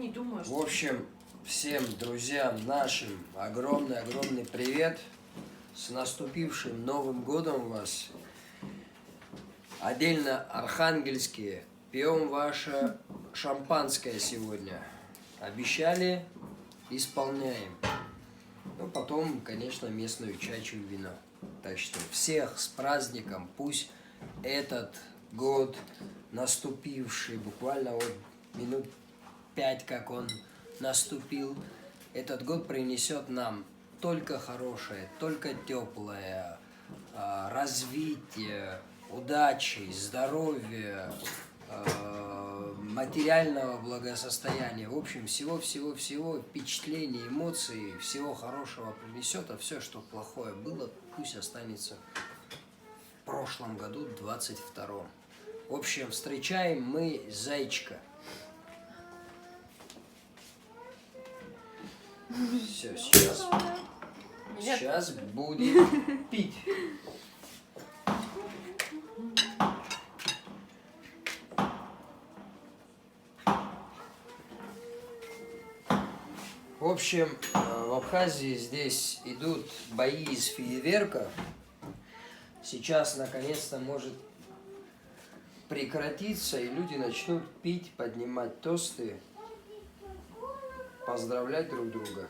Не думаю, что... В общем, всем друзьям нашим огромный привет. С наступившим Новым годом вас. Отдельно архангельские. Пьем ваше шампанское сегодня. Обещали, исполняем. Ну, потом, конечно, местную чачу вино. Так что всех с праздником. Пусть этот год наступивший, буквально вот минут 5, как он наступил, этот год принесет нам только хорошее, только теплое, развитие, удачи, здоровья, материального благосостояния. В общем, всего впечатлений, эмоций, всего хорошего принесет, а все, что плохое было, пусть останется в прошлом году, 22-м. В общем, встречаем мы зайчика. Все, сейчас будем пить. В общем, в Абхазии здесь идут бои из фейерверка. Сейчас наконец-то может прекратиться, и люди начнут пить, поднимать тосты, поздравлять друг друга.